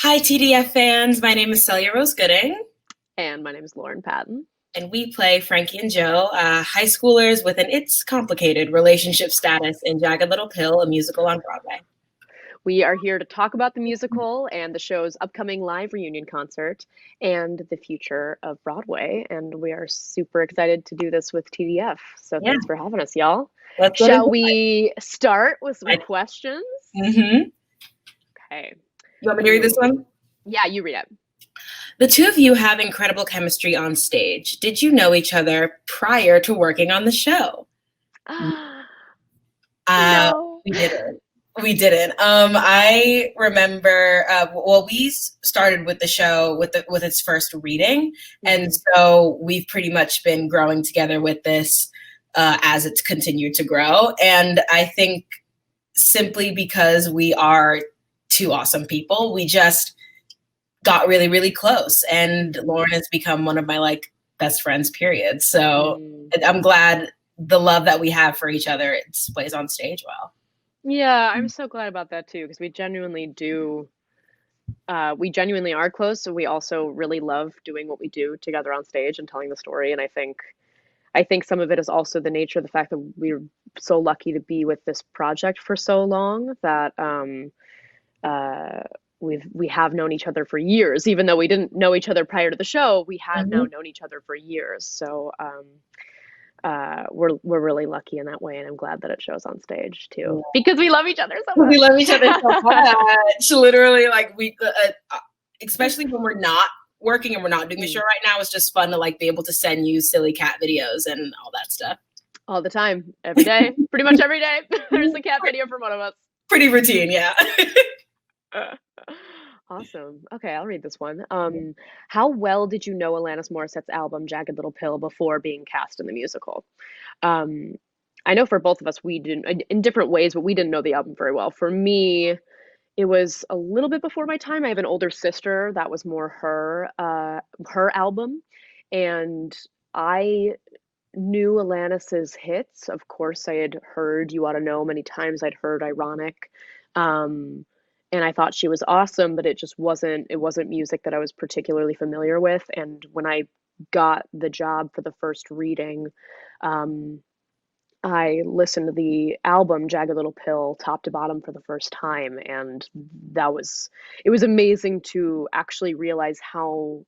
Hi, TDF fans. My name is Celia Rose Gooding, And my name is Lauren Patten. and we play Frankie and Joe, high schoolers with an it's complicated relationship status in Jagged Little Pill, a musical on Broadway. We are here to talk about the musical and the show's upcoming live reunion concert and the future of Broadway. And we are super excited to do this with TDF. So Yeah, thanks for having us, y'all. let's get Shall into we start with some it. questions? Mm-hmm. Okay. You want me to read this one? Yeah, you read it. The two of you have incredible chemistry on stage. Did you know each other prior to working on the show? Uh, No. we didn't. We didn't. I remember. We started with the show with its first reading, and so we've pretty much been growing together with this as it's continued to grow. And I think simply because we are two awesome people, we just got really, really close. And Lauren has become one of my best friends. Period. So I'm glad the love that we have for each other it displays on stage well. Yeah, I'm so glad about that too, because we genuinely do. We genuinely are close, so we also really love doing what we do together on stage and telling the story. And I think some of it is also the nature of the fact that we're so lucky to be with this project for so long that uh, we have known each other for years, even though we didn't know each other prior to the show. We have now known each other for years, so we're really lucky in that way, and I'm glad that it shows on stage too because we love each other so much. We love each other so much. Literally, especially when we're not working and we're not doing the show right now, it's just fun to be able to send you silly cat videos and all that stuff. All the time, every day, pretty much every day. There's a cat video from one of us. Pretty routine, yeah. Awesome. Okay, I'll read this one. How well did you know Alanis Morissette's album Jagged Little Pill before being cast in the musical? I know for both of us, we didn't in different ways, but we didn't know the album very well. For me, it was a little bit before my time. I have an older sister that was more her album, and I knew Alanis's hits. Of course, I had heard "You Ought to Know" many times. I'd heard "Ironic," um, and I thought she was awesome. But it wasn't music that I was particularly familiar with. And when I got the job for the first reading, um, I listened to the album Jagged Little Pill top to bottom for the first time, and it was amazing to actually realize how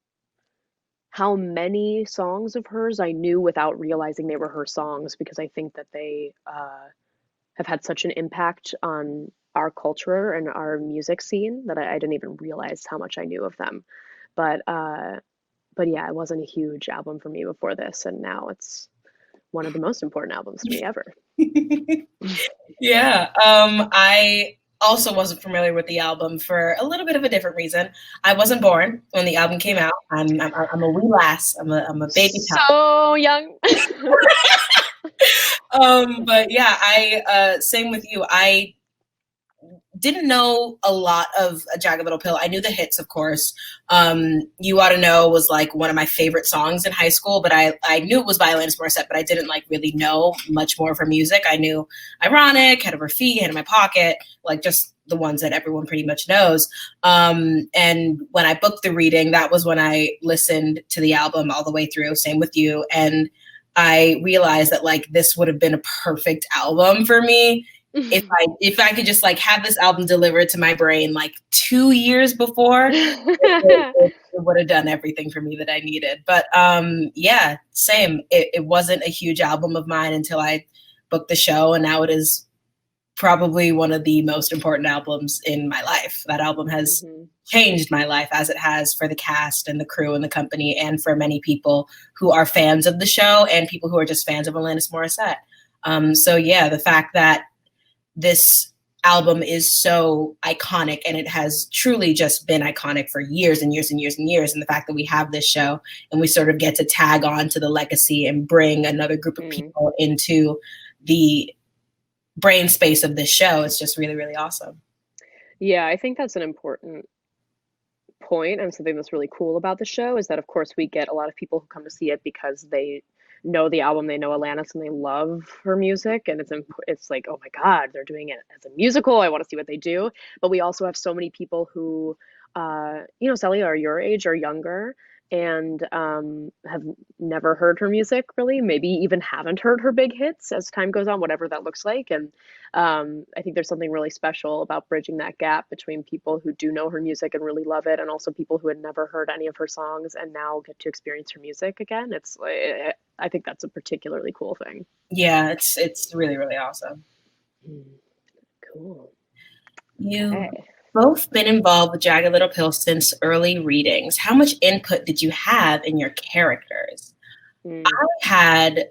many songs of hers I knew without realizing they were her songs, because I think that they have had such an impact on our culture and our music scene that I didn't even realize how much I knew of them. But yeah, it wasn't a huge album for me before this, and now it's one of the most important albums to me ever. Yeah. I also wasn't familiar with the album for a little bit of a different reason. I wasn't born when the album came out. I'm a wee lass. I'm a baby child. So young. But yeah, I same with you. I didn't know a lot of A Jagged Little Pill. I knew the hits, of course. You Ought to Know was one of my favorite songs in high school, but I knew it was by Alanis Morissette, but I didn't really know much more of her music. I knew Ironic, Head Over Feet, Hand in My Pocket, just the ones that everyone pretty much knows. And when I booked the reading, that was when I listened to the album all the way through, same with you. And I realized that this would have been a perfect album for me if I could just have this album delivered to my brain 2 years before, it would have done everything for me that I needed. But yeah, same. It wasn't a huge album of mine until I booked the show, and now it is probably one of the most important albums in my life. That album has changed my life, as it has for the cast and the crew and the company, and for many people who are fans of the show and people who are just fans of Alanis Morissette. So yeah, the fact that this album is so iconic, and it has truly just been iconic for years and years and years and years. And the fact that we have this show and we sort of get to tag on to the legacy and bring another group of people into the brain space of this show, it's just really, really awesome. Yeah, I think that's an important point, and something that's really cool about the show is that, of course, we get a lot of people who come to see it because they know the album, they know Alanis, and they love her music, and it's like, oh my God, they're doing it as a musical. I want to see what they do. But we also have so many people who, Celia, are your age or younger, and have never heard her music really, maybe even haven't heard her big hits as time goes on, whatever that looks like. And I think there's something really special about bridging that gap between people who do know her music and really love it, and also people who had never heard any of her songs and now get to experience her music again. I think that's a particularly cool thing. Yeah, it's really, really awesome. Cool. You've Okay. both been involved with Jagged Little Pill since early readings. How much input did you have in your characters? Mm. I had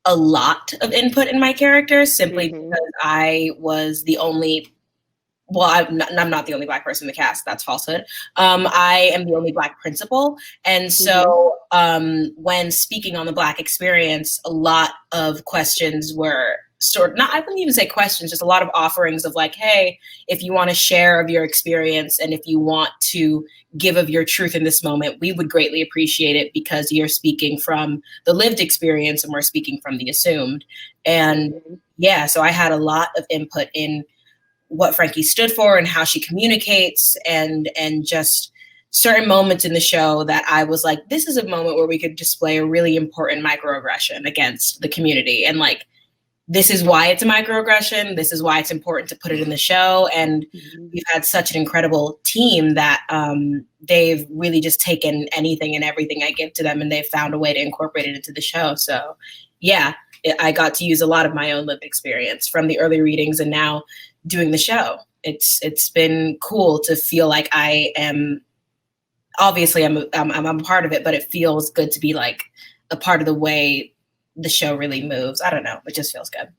a lot of input in my characters simply Mm-hmm. because I was the only, well, I'm not the only Black person in the cast. That's falsehood. I am the only Black principal. And Mm-hmm. so when speaking on the Black experience, a lot of questions were not, I wouldn't even say questions, just a lot of offerings of like, hey, if you want to share of your experience and if you want to give of your truth in this moment, we would greatly appreciate it because you're speaking from the lived experience and we're speaking from the assumed. And Mm-hmm. yeah, so I had a lot of input in what Frankie stood for and how she communicates and just certain moments in the show that I was like, this is a moment where we could display a really important microaggression against the community. And like, this is why it's a microaggression. This is why it's important to put it in the show. And Mm-hmm. we've had such an incredible team that they've really just taken anything and everything I give to them and they've found a way to incorporate it into the show. So yeah, I got to use a lot of my own lived experience from the early readings and now doing the show. It's been cool to feel like I am, obviously I'm a part of it, but it feels good to be like a part of the way the show really moves. I don't know. It just feels good.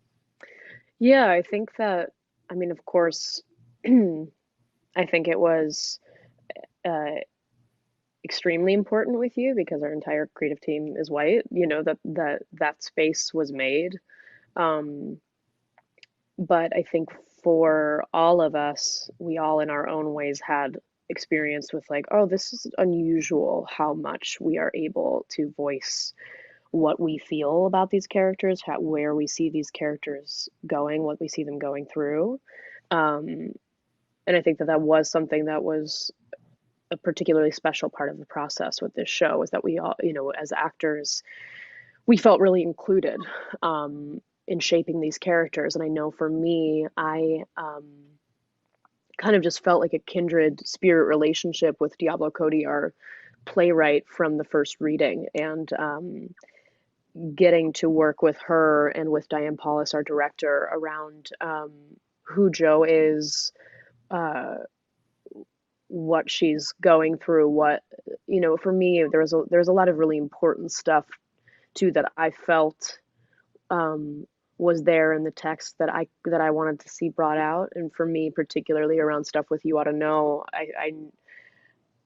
Yeah, I think that, I mean, of course, I think it was uh, extremely important with you because our entire creative team is white, that space was made. Um, but I think for all of us, we all in our own ways had experience with like, oh, this is unusual how much we are able to voice what we feel about these characters, where we see these characters going, what we see them going through. Um, and I think that that was something that was a particularly special part of the process with this show, is that we all, as actors, we felt really included in shaping these characters. And I know for me, I kind of just felt like a kindred spirit relationship with Diablo Cody, our playwright from the first reading, and getting to work with her and with Diane Paulus, our director, around who Jo is, uh, what she's going through, for me, there's a lot of really important stuff too that I felt um, was there in the text that I wanted to see brought out, and for me, particularly around stuff with You Ought to Know,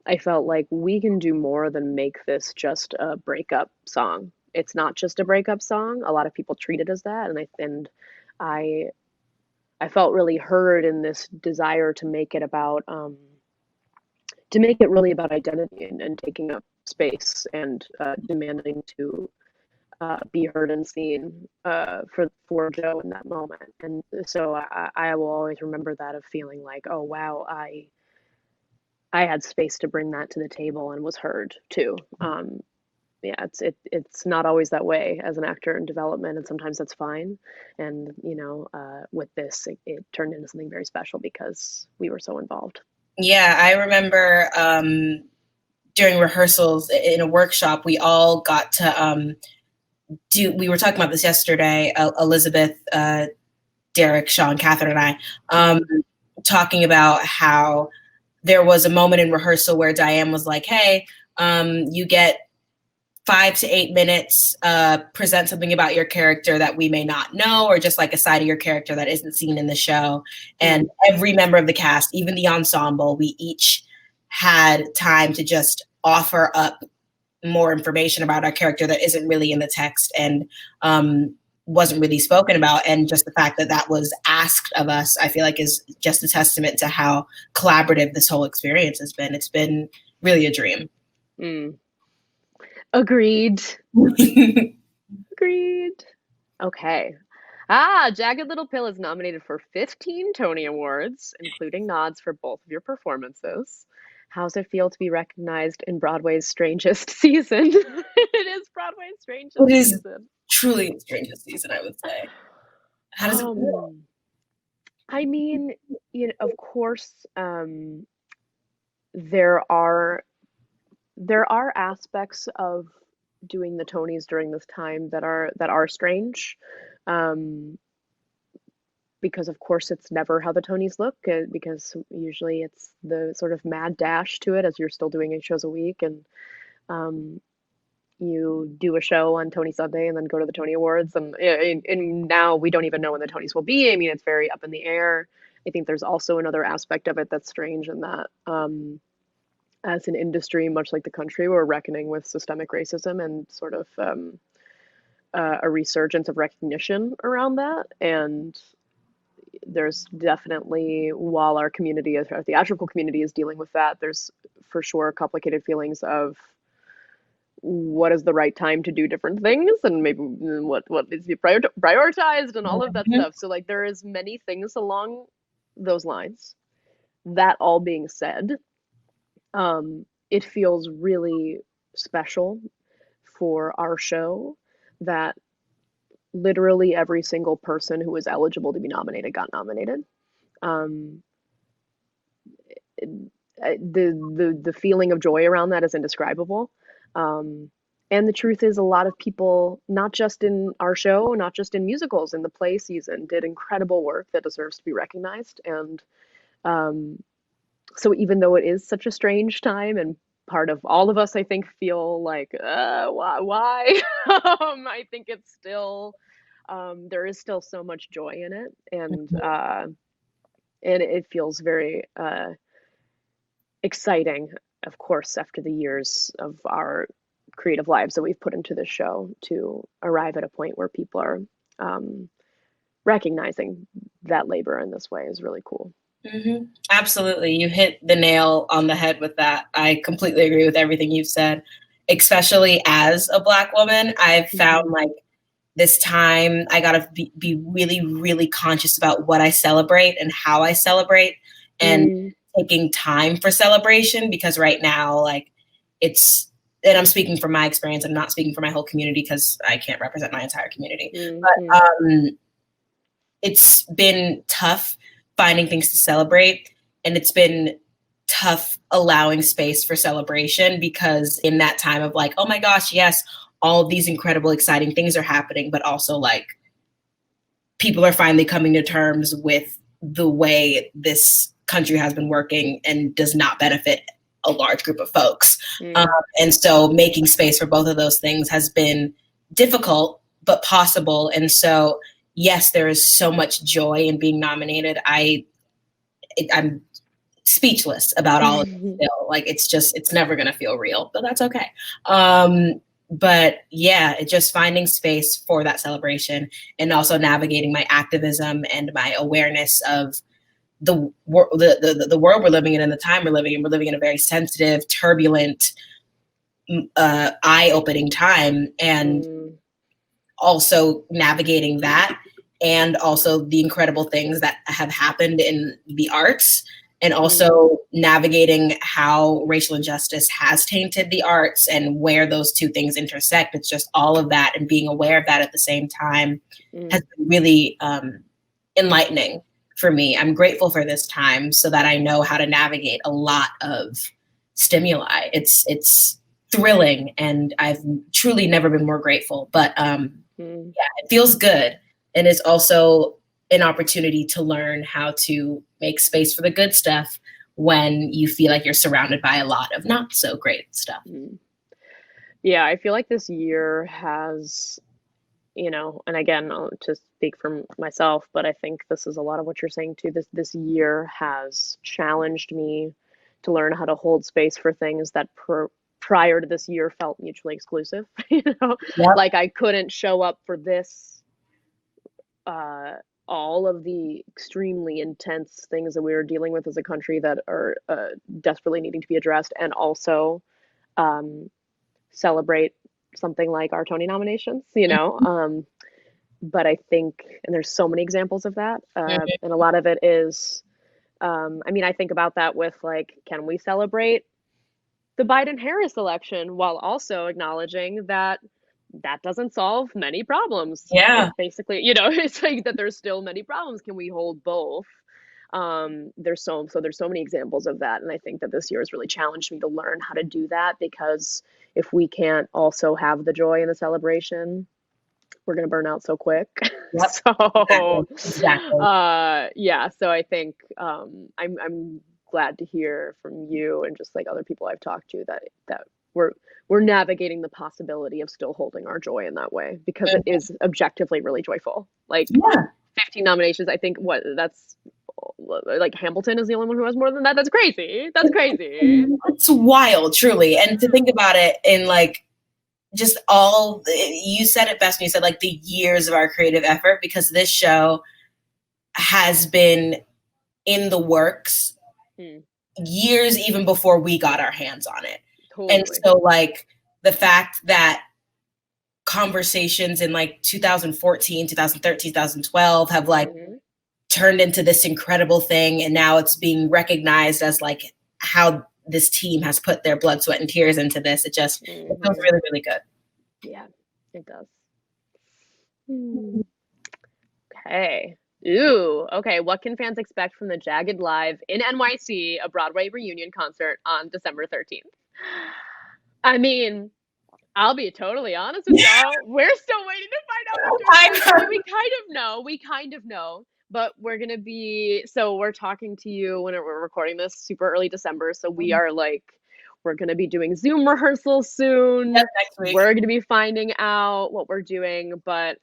I felt like we can do more than make this just a breakup song. It's not just a breakup song. A lot of people treat it as that, I I felt really heard in this desire to make it about to make it really about identity and taking up space and demanding to be heard and seen for Jo in that moment. And so I will always remember that, of feeling like, oh wow, I had space to bring that to the table and was heard too. Yeah, it's not always that way as an actor in development, and sometimes that's fine. And with this, it turned into something very special because we were so involved. Yeah, I remember during rehearsals in a workshop, we all got to we were talking about this yesterday, Elizabeth, Derek, Sean, Catherine, and I, talking about how there was a moment in rehearsal where Diane was like, hey, you get 5 to 8 minutes, present something about your character that we may not know, or just like a side of your character that isn't seen in the show. And every member of the cast, even the ensemble, we each had time to just offer up more information about our character that isn't really in the text and wasn't really spoken about. And just the fact that that was asked of us, I feel like is just a testament to how collaborative this whole experience has been. It's been really a dream. Mm. Agreed. Agreed. Okay. Jagged Little Pill is nominated for 15 Tony Awards, including nods for both of your performances. How's it feel to be recognized in Broadway's strangest season? It is Broadway's strangest It is season. truly the strangest season, I would say. How does it feel? Um, I mean, of course, there are there are aspects of doing the Tonys during this time that are strange. Um, because of course it's never how the Tonys look, because usually it's the sort of mad dash to it as you're still doing 8 shows a week, and um, you do a show on Tony Sunday and then go to the Tony Awards, and now we don't even know when the Tonys will be. I mean, it's very up in the air. I think there's also another aspect of it that's strange in that as an industry, much like the country, we're reckoning with systemic racism and sort of a resurgence of recognition around that. And there's definitely, while our community, our theatrical community, is dealing with that, there's for sure complicated feelings of what is the right time to do different things, and maybe what needs to be prioritized, and all of that Mhm. stuff. So like there is many things along those lines. That all being said, it feels really special for our show that literally every single person who was eligible to be nominated got nominated. Um, the feeling of joy around that is indescribable. Um, and the truth is, a lot of people, not just in our show, not just in musicals, in the play season, did incredible work that deserves to be recognized. And um, so, even though it is such a strange time, and part of all of us, I think, feel like, why? I think it's still, there is still so much joy in it, and it feels very exciting, of course, after the years of our creative lives that we've put into this show to arrive at a point where people are um, recognizing that labor in this way is really cool. Absolutely. You hit the nail on the head with that. I completely agree with everything you've said, especially as a Black woman. I've found Mm-hmm. like this time I got to be really, really conscious about what I celebrate and how I celebrate, and Mm, taking time for celebration, because right now, like, it's, and I'm speaking from my experience, I'm not speaking for my whole community because I can't represent my entire community. But mm-hmm. it's been tough finding things to celebrate, and it's been tough allowing space for celebration, because in that time of like, oh my gosh, yes, all of these incredible exciting things are happening, but also like people are finally coming to terms with the way this country has been working and does not benefit a large group of folks. um, Mm, and so making space for both of those things has been difficult but possible. And so yes, there is so much joy in being nominated. I'm speechless about all of it mm. still. Like, it's never going to feel real, but that's okay. Um, but yeah, just finding space for that celebration, and also navigating my activism and my awareness of the world we're living in and the time we're living in. We're living in a very sensitive, turbulent, eye-opening time, and Mm, also navigating that, and also the incredible things that have happened in the arts, and mm, also navigating how racial injustice has tainted the arts and where those two things intersect. It's just all of that, and being aware of that at the same time has mm, been really enlightening for me. I'm grateful for this time so that I know how to navigate a lot of stimuli. It's thrilling, and I've truly never been more grateful. But mm. yeah, it feels good. And it's also an opportunity to learn how to make space for the good stuff when you feel like you're surrounded by a lot of not so great stuff. Mm. Yeah, I feel like this year has, and again, to speak for myself, but I think this is a lot of what you're saying too. This year has challenged me to learn how to hold space for things that prior to this year felt mutually exclusive. Yep. Like I couldn't show up for this, uh, all of the extremely intense things that we were dealing with as a country that are desperately needing to be addressed, and also um, celebrate something like our Tony nominations, you know? But I think, and there's so many examples of that, Mhm. and a lot of it is, I mean, I think about that with like, can we celebrate the Biden-Harris election while also acknowledging that that doesn't solve many problems. Yeah. It's basically, you know, it's like that there's still many problems. Can we hold both? There's so many examples of that, and I think that this year has really challenged me to learn how to do that because if we can't also have the joy and the celebration, we're gonna burn out so quick. Yep. So, Exactly. Exactly. yeah, so I think, I'm glad to hear from you and just, like, other people I've talked to that we're we're navigating the possibility of still holding our joy in that way because it Mhm. is objectively really joyful. Like, Yeah. 15 nominations, I think what that's like, Hamilton is the only one who has more than that? That's crazy. That's crazy. It's wild, truly. And to think about it in like just all you said it best when you said like the years of our creative effort because this show has been in the works Mm, years even before we got our hands on it. And totally. so like the fact that conversations in like 2014, 2013, 2012 have like Mhm, turned into this incredible thing and now it's being recognized as like how this team has put their blood, sweat and tears into this. It feels mhm. really, really good. Yeah, it does. Hmm. Okay. Ooh, okay. What can fans expect from the Jagged Live in NYC, a Broadway reunion concert on December 13th? I mean, I'll be totally honest with y'all. We're still waiting to find out what to expect. I mean, I we kind of know, but we're gonna be so we're talking to you when we're recording this super early December. So we know. are like, we're gonna be doing Zoom rehearsals soon. Yep, next week. We're gonna be finding out what we're doing, but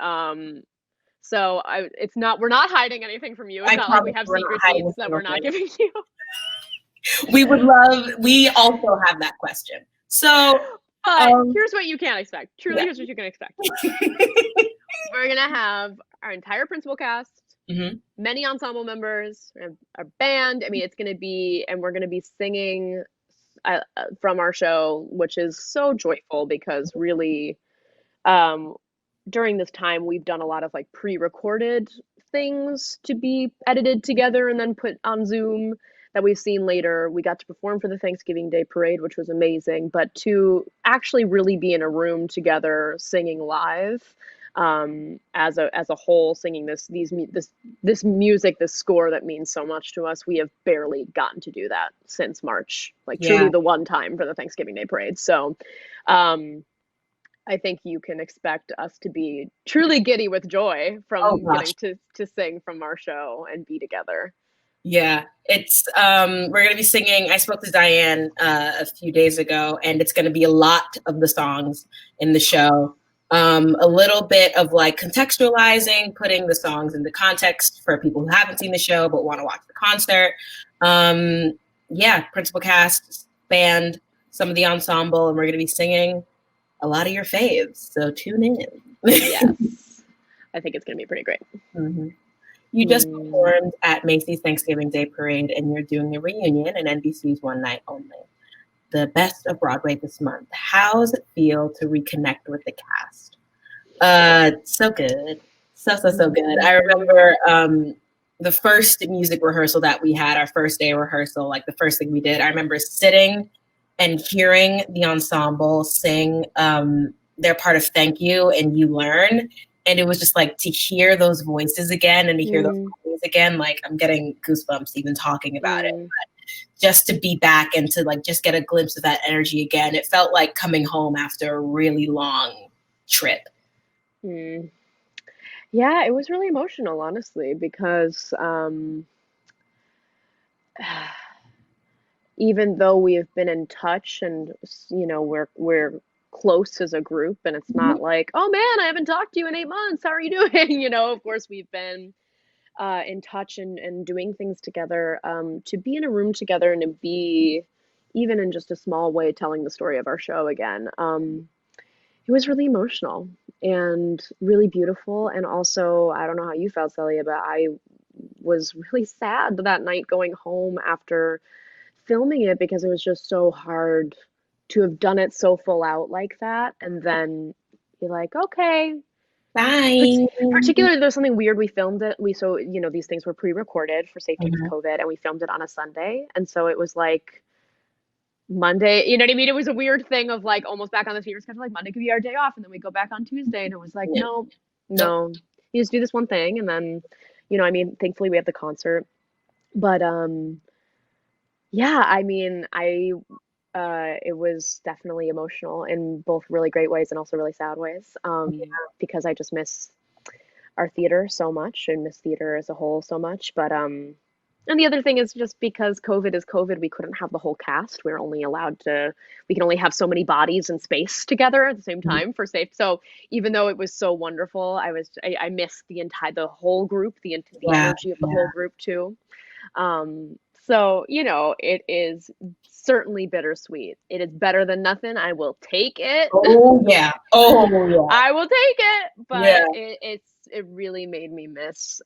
so it's not we're not hiding anything from you. It's I not like we promise have we're not secret hiding a deets that we're single not thing. giving you. We also have that question. So, But um, here's what you can expect. Truly, yeah. here's what you can expect. We're gonna have our entire principal cast, Hmm. many ensemble members, our band. I mean, it's gonna be, and we're gonna be singing from our show, which is so joyful because really, um, during this time, we've done a lot of like pre-recorded things to be edited together and then put on Zoom that we've seen later. We got to perform for the Thanksgiving Day parade, which was amazing, but to actually really be in a room together singing live as a whole, singing this music, this score that means so much to us. We have barely gotten to do that since March, like Yeah. truly the one time for the Thanksgiving Day parade. So, um, I think you can expect us to be truly giddy with joy Oh from gosh. getting to sing from our show and be together. Yeah. It's we're gonna be singing. I spoke to Diane a few days ago, and it's gonna be a lot of the songs in the show. A little bit of like contextualizing, putting the songs into context for people who haven't seen the show but want to watch the concert. Um, yeah, principal cast, band, some of the ensemble, and we're gonna be singing a lot of your faves. So tune in. Yes. I think it's going to be pretty great. Hmm. You just Mm, performed at Macy's Thanksgiving Day Parade and you're doing a reunion in NBC's One Night Only, the best of Broadway this month. How's it feel to reconnect with the cast? So good. So good. I mhm, remember the first music rehearsal that we had, our first day rehearsal, like the first thing we did, I remember sitting and hearing the ensemble sing their part of Thank You and You Learn. And it was just like to hear those voices again and to hear those mm, voices again, like I'm getting goosebumps even talking about it. mm, Just to be back and to like just get a glimpse of that energy again. It felt like coming home after a really long trip. mm. Yeah, it was really emotional, honestly, because even though we have been in touch and you know we're close as a group, and it's not like, oh man, I haven't talked to you in 8 months. How are you doing? You know, of course we've been in touch and doing things together. To be in a room together and to be, even in just a small way, telling the story of our show again, it was really emotional and really beautiful. And also, I don't know how you felt, Celia, but I was really sad that night going home after filming it because it was just so hard to have done it so full out like that, and then you're like, okay. Bye. Particularly, there's something weird. We filmed it. These things were pre-recorded for safety with Mhm. COVID, and we filmed it on a Sunday, and so it was like Monday. You know what I mean? It was a weird thing of like almost back on the fever schedule. Like Monday could be our day off, and then we go back on Tuesday, and it was like, Yeah. no, Nope. no, you just do this one thing, and then, I mean, thankfully we have the concert, but yeah, I mean, it was definitely emotional in both really great ways and also really sad ways, because I just miss our theater so much and miss theater as a whole so much. But and the other thing is just because COVID is COVID, we couldn't have the whole cast. We can only have so many bodies in space together at the same time for safe. So even though it was so wonderful, I missed the whole group, the Yeah. energy of the whole group too. So, it is certainly bittersweet. It is better than nothing. I will take it. Oh yeah. Oh yeah. I will take it. Yeah. But it really made me miss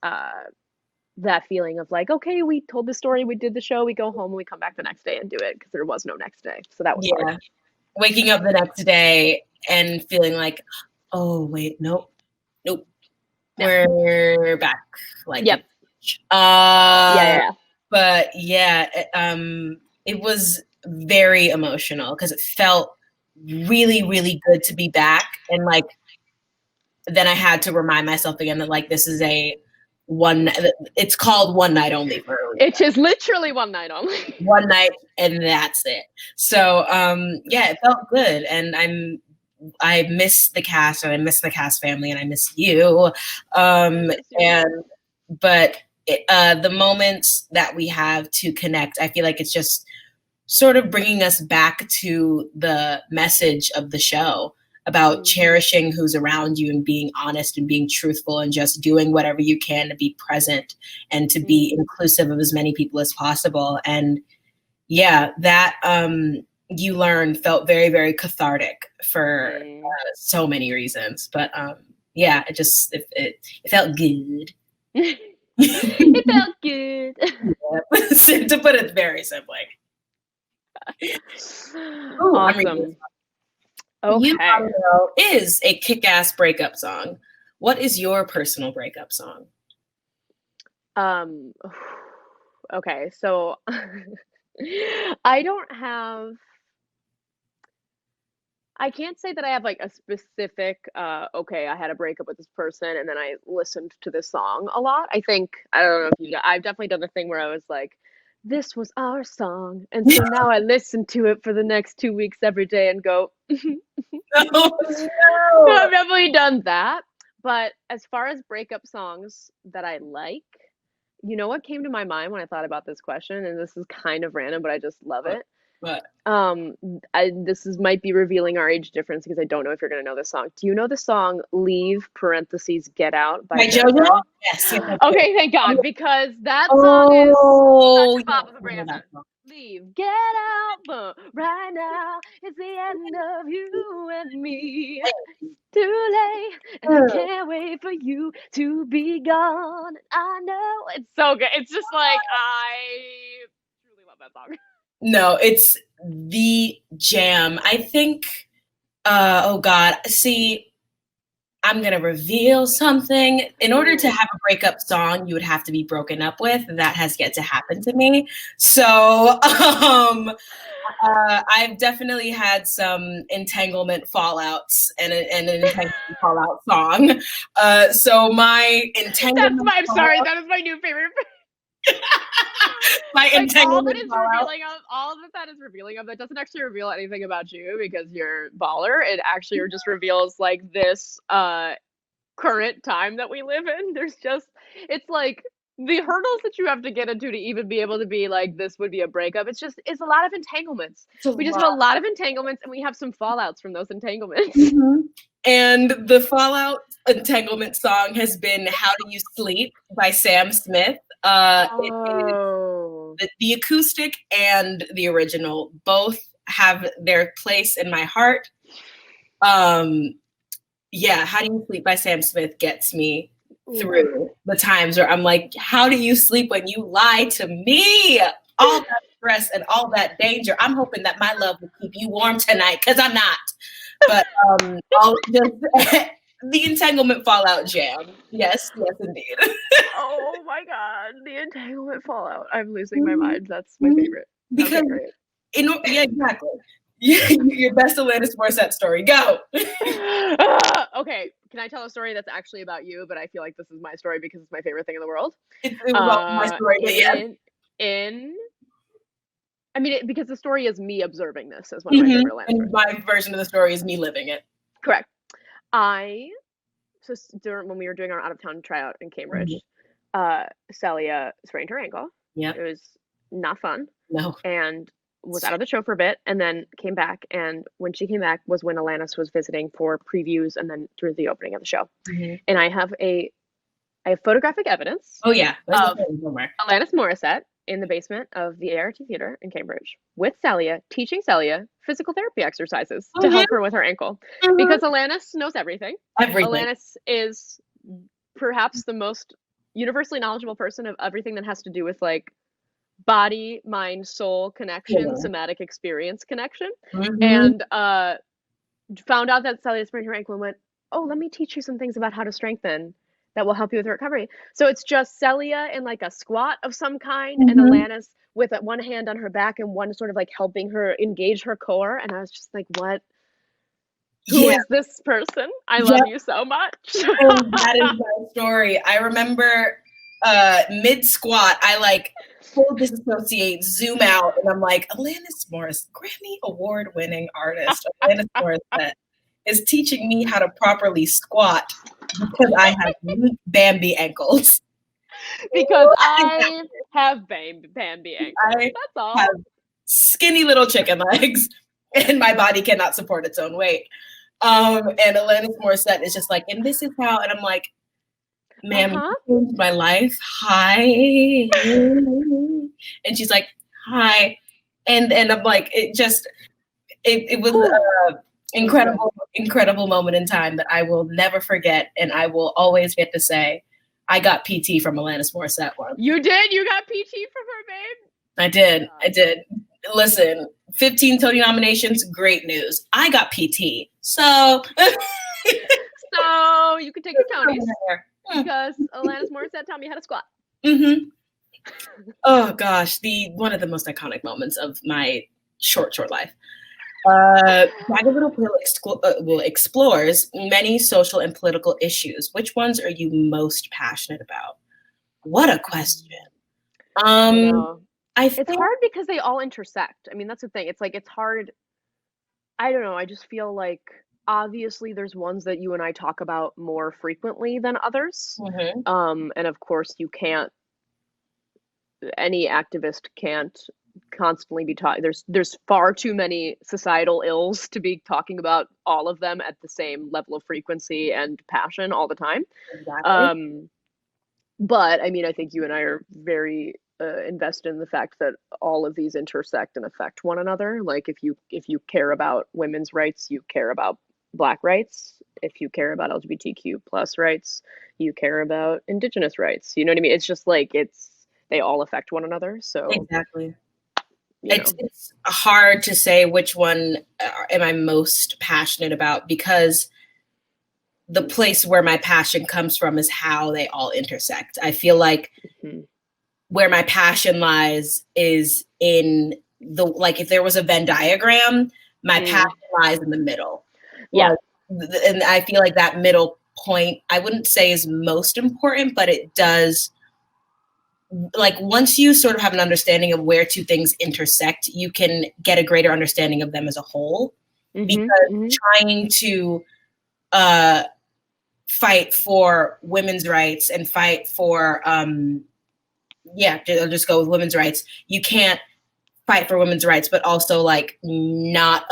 that feeling of like, okay, we told the story, we did the show, we go home, and we come back the next day and do it because there was no next day. So that was Yeah. hard. Waking up the next day and feeling like, oh wait, nope. Yeah. We're back. Like, Yep. yeah. Yeah. But yeah, it was very emotional because it felt really, really good to be back. And like, then I had to remind myself again that like, this is it's called One Night Only for a reason. It is literally one night only. One night and that's it. So, yeah, it felt good. And I miss the cast and I miss the cast family and I miss you. But the moments that we have to connect, I feel like it's just sort of bringing us back to the message of the show about cherishing who's around you and being honest and being truthful and just doing whatever you can to be present and to be inclusive of as many people as possible. And yeah, that You Learn felt very, very cathartic for so many reasons. But yeah, it felt good. It felt good. Yeah. To put it very simply. Ooh, awesome. Okay. You Know is a kick-ass breakup song. What is your personal breakup song? Okay, so I can't say that I have like a specific okay, I had a breakup with this person and then I listened to this song a lot. I don't know if I've definitely done the thing where I was like, this was our song, and so now I listen to it for the next 2 weeks every day and go Oh, no. I've definitely done that. But as far as breakup songs that I like, you know what came to my mind when I thought about this question, and this is kind of random, but I just love it. What? Might be revealing our age difference because I don't know if you're gonna know this song. Do you know the song "Leave (parentheses Get Out) by JoJo? Yes. Okay, thank God, because that song is such a bop of a breakup song. Leave, get out, but right now it's the end of you and me. It's too late, and I can't wait for you to be gone. I know it's so good. It's just like I truly love that song. No, it's the jam. I think, oh God, see, I'm going to reveal something. In order to have a breakup song, you would have to be broken up with. That has yet to happen to me. So I've definitely had some entanglement fallouts and an entanglement fallout song. So my entanglement that is my new favorite. My entanglement all that is revealing of that doesn't actually reveal anything about you because you're baller. It actually just reveals like this current time that we live in. It's like the hurdles that you have to get into to even be able to be like this would be a breakup. It's a lot of entanglements. We just have a lot of entanglements and we have some fallouts from those entanglements. And the fallout entanglement song has been How Do You Sleep by Sam Smith. It is the acoustic and the original both have their place in my heart. Yeah, How Do You Sleep by Sam Smith gets me through the times where I'm like, how do you sleep when you lie to me? All that stress and all that danger. I'm hoping that my love will keep you warm tonight, because I'm not. But I'll just the entanglement fallout jam. Yes, indeed. Oh my God, the entanglement fallout. I'm losing my mind. That's my favorite. Because okay, great. Exactly. Your best Alanis Morissette story. Go. Okay, can I tell a story that's actually about you? But I feel like this is my story because it's my favorite thing in the world. It's about my story, but yeah. I mean, because the story is me observing this as one of my favorite Alanis. And my version of the story is me living it. Correct. When we were doing our out of town tryout in Cambridge, Celia sprained her ankle. Yeah. It was not fun. No. And was out of the show for a bit, and then came back. And when she came back was when Alanis was visiting for previews, and then through the opening of the show. And I have photographic evidence. Oh yeah, of Alanis Morissette in the basement of the ART Theater in Cambridge with Celia, teaching Celia physical therapy exercises to help her with her ankle. Because Alanis knows everything. Alanis is perhaps the most universally knowledgeable person of everything that has to do with like body, mind, soul connection, somatic experience connection. And found out that Celia sprained her ankle and went, oh, let me teach you some things about how to strengthen that will help you with recovery. So it's just Celia in like a squat of some kind, and Alanis with one hand on her back and one sort of like helping her engage her core. And I was just like, what? Who is this person? I love you so much. That is my story. I remember mid squat, I like full disassociate, zoom out, and I'm like, Alanis Morissette, Grammy Award winning artist, Alanis Morissette is teaching me how to properly squat because I have weak Bambi ankles. Because I have Bambi ankles. That's all. I have skinny little chicken legs, and my body cannot support its own weight. And Alanis Morissette is just like, and this is how, and I'm like, ma'am, you changed my life. Hi. And she's like, hi. And I'm like, it was an incredible moment in time that I will never forget. And I will always get to say, I got PT from Alanis Morissette once. You did? You got PT from her, babe? I did. Listen, 15 Tony nominations, great news. I got PT. So you can take your Tonys because Alanis Morissette taught me how to squat. Oh gosh, one of the most iconic moments of my short life. Jagged Little Pill explores many social and political issues. Which ones are you most passionate about? What a question. It's hard because they all intersect. I mean, that's the thing. It's like, it's hard. I don't know. I just feel like obviously there's ones that you and I talk about more frequently than others. And of course any activist can't constantly be taught. There's far too many societal ills to be talking about all of them at the same level of frequency and passion all the time. Exactly. But I mean, I think you and I are very invested in the fact that all of these intersect and affect one another. Like if you care about women's rights, you care about Black rights. If you care about LGBTQ plus rights, you care about Indigenous rights. You know what I mean? It's just like they all affect one another. So exactly. It's hard to say which one am I most passionate about, because the place where my passion comes from is how they all intersect. I feel like where my passion lies is in if there was a Venn diagram, my passion lies in the middle. Yeah. And I feel like that middle point, I wouldn't say is most important, but it does. Like once you sort of have an understanding of where two things intersect, you can get a greater understanding of them as a whole. Because trying to fight for women's rights and fight for I'll just go with women's rights. You can't fight for women's rights, but also like not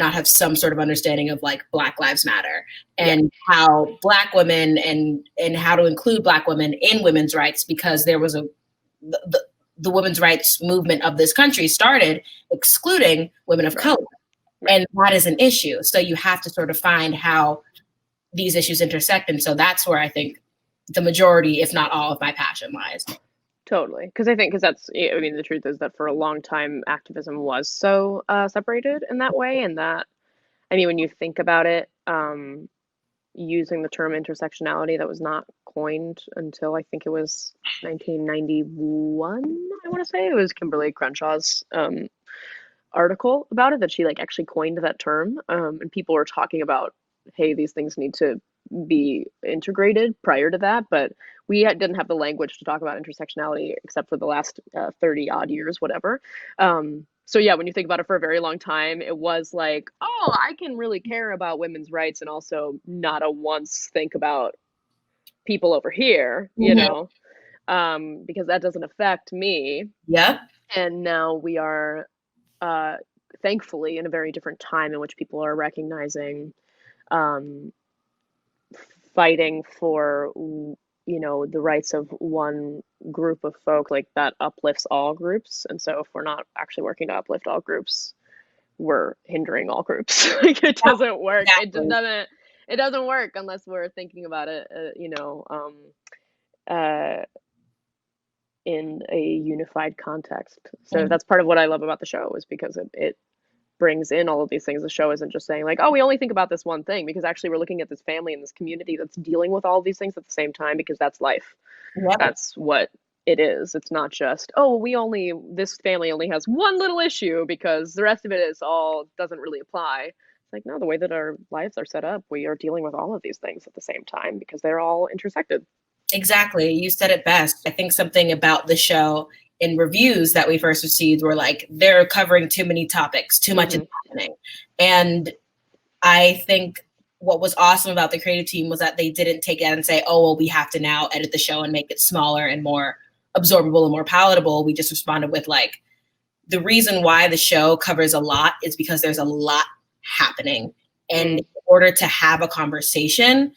have some sort of understanding of like Black Lives Matter and how Black women and how to include Black women in women's rights, because there was the women's rights movement of this country started excluding women of color. And that is an issue. So you have to sort of find how these issues intersect. And so that's where I think the majority, if not all, of my passion lies. Totally. Because that's, I mean, the truth is that for a long time, activism was so separated in that way. And that, I mean, when you think about it, using the term intersectionality that was not coined until I think it was 1991, I want to say. It was Kimberly Crenshaw's article about it that she like actually coined that term. And people were talking about, hey, these things need to be integrated prior to that, but didn't have the language to talk about intersectionality except for the last 30 odd years, whatever. So yeah, when you think about it, for a very long time, it was like, oh, I can really care about women's rights and also not a once think about people over here, Mhm. because that doesn't affect me. Yep. And now we are, uh, thankfully, in a very different time in which people are recognizing, um, fighting for, the rights of one group of folk, like that uplifts all groups. And so if we're not actually working to uplift all groups, we're hindering all groups. Like it doesn't work. It just Exactly. doesn't work unless we're thinking about it, uh, in a unified context. So Mhm. that's part of what I love about the show, is because it brings in all of these things. The show isn't just saying like, oh, we only think about this one thing, because actually we're looking at this family and this community that's dealing with all of these things at the same time, because that's life. Yep. That's what it is. It's not just, oh, this family only has one little issue because the rest of it is all doesn't really apply. It's like, no, the way that our lives are set up, we are dealing with all of these things at the same time because they're all intersected. Exactly. You said it best. I think something about the show in reviews that we first received were like, they're covering too many topics, too much is Hmm. happening. And I think what was awesome about the creative team was that they didn't take it and say, oh, well, we have to now edit the show and make it smaller and more absorbable and more palatable. We just responded with like, the reason why the show covers a lot is because there's a lot happening. And in Mm. order to have a conversation,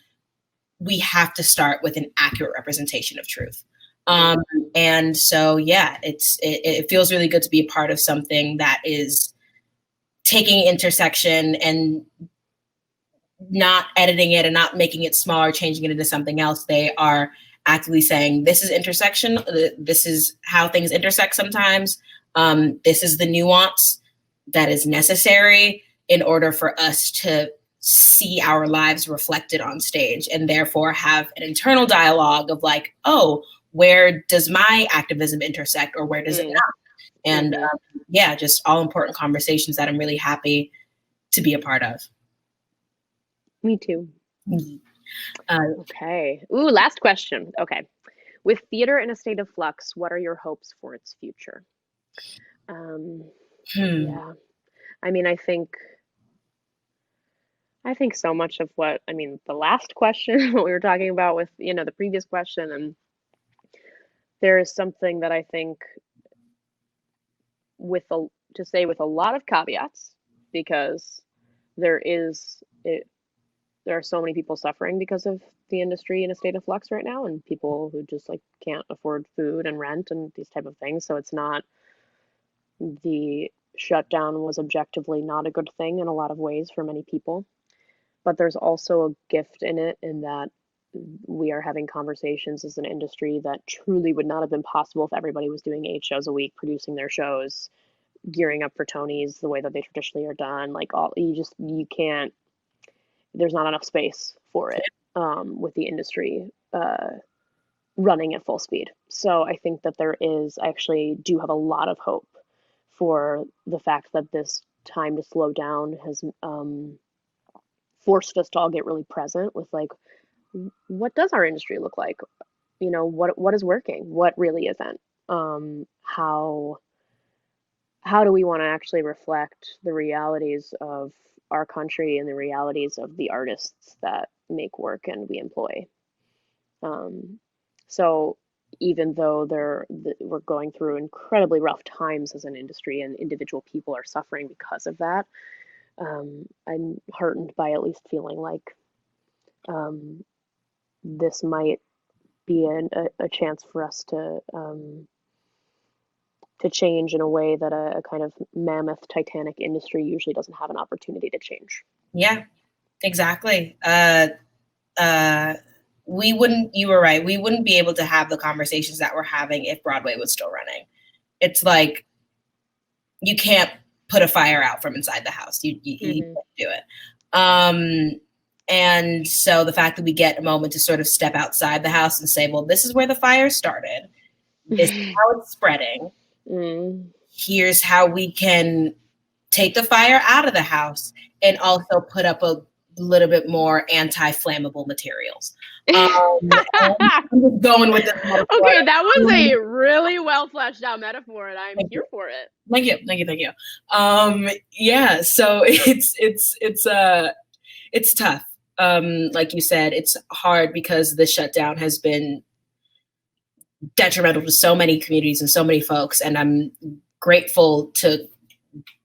we have to start with an accurate representation of truth. Mm. Um, and so, yeah, it feels really good to be a part of something that is taking intersection and not editing it and not making it smaller, changing it into something else. They are actively saying, this is intersection. This is how things intersect sometimes. This is the nuance that is necessary in order for us to see our lives reflected on stage, and therefore have an internal dialogue of like, oh, where does my activism intersect or where does it Mm. not? And Hmm. yeah, just all important conversations that I'm really happy to be a part of. Me too. Uh, Okay. Ooh, last question. Okay. With theater in a state of flux, what are your hopes for its future? Um, hmm. yeah. I mean, I think so much of what, I mean, the last question, what we were talking about with, the previous question, and there is something that I think, with a to say with a lot of caveats, because there is it there are so many people suffering because of the industry in a state of flux right now, and people who just like can't afford food and rent and these type of things. So it's not the shutdown was objectively not a good thing in a lot of ways for many people. But there's also a gift in it, in that we are having conversations as an industry that truly would not have been possible if everybody was doing 8 shows a week, producing their shows, gearing up for Tonys the way that they traditionally are done. Like, all you can't. There's not enough space for it, with the industry running at full speed. So I think that I actually do have a lot of hope for the fact that this time to slow down has, forced us to all get really present with like, what does our industry look like? What is working? What really isn't? How do we want to actually reflect the realities of our country and the realities of the artists that make work and we employ? Um, so even though we're going through incredibly rough times as an industry and individual people are suffering because of that, I'm heartened by at least feeling like, um, this might be a chance for us to change in a way that a kind of mammoth Titanic industry usually doesn't have an opportunity to change. Yeah, exactly. you were right, we wouldn't be able to have the conversations that we're having if Broadway was still running. It's like, you can't put a fire out from inside the house. You can't do it. And so the fact that we get a moment to sort of step outside the house and say, well, this is where the fire started. This is how it's spreading. Here's how we can take the fire out of the house and also put up a little bit more anti-flammable materials. I'm just going with this metaphor. Okay, that was a really well fleshed out metaphor, and I'm here for it. Thank you. Yeah, so it's tough. Like you said, it's hard because the shutdown has been detrimental to so many communities and so many folks. And I'm grateful to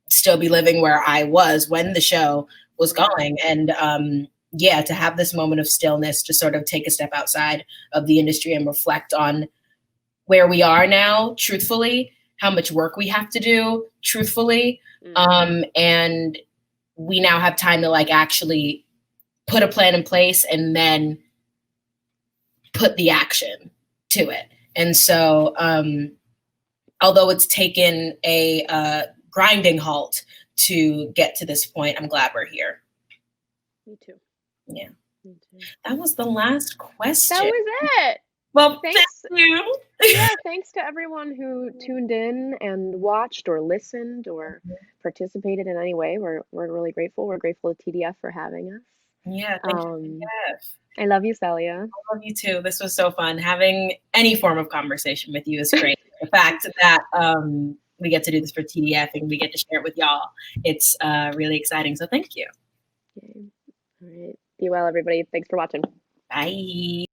still be living where I was when the show was going. And to have this moment of stillness to sort of take a step outside of the industry and reflect on where we are now, truthfully, how much work we have to do, truthfully. And we now have time to like actually put a plan in place and then put the action to it. And so, although it's taken a grinding halt to get to this point, I'm glad we're here. Me too. Yeah. Me too. That was the last question. That was it. Well, thank you. Yeah, thanks to everyone who tuned in and watched or listened or participated in any way. We're really grateful. We're grateful to TDF for having us. Yeah, thank you. I love you, Celia. I love you too. This was so fun. Having any form of conversation with you is great. The fact that we get to do this for TDF and we get to share it with y'all, it's really exciting. So thank you. Okay. All right. Be well, everybody. Thanks for watching. Bye.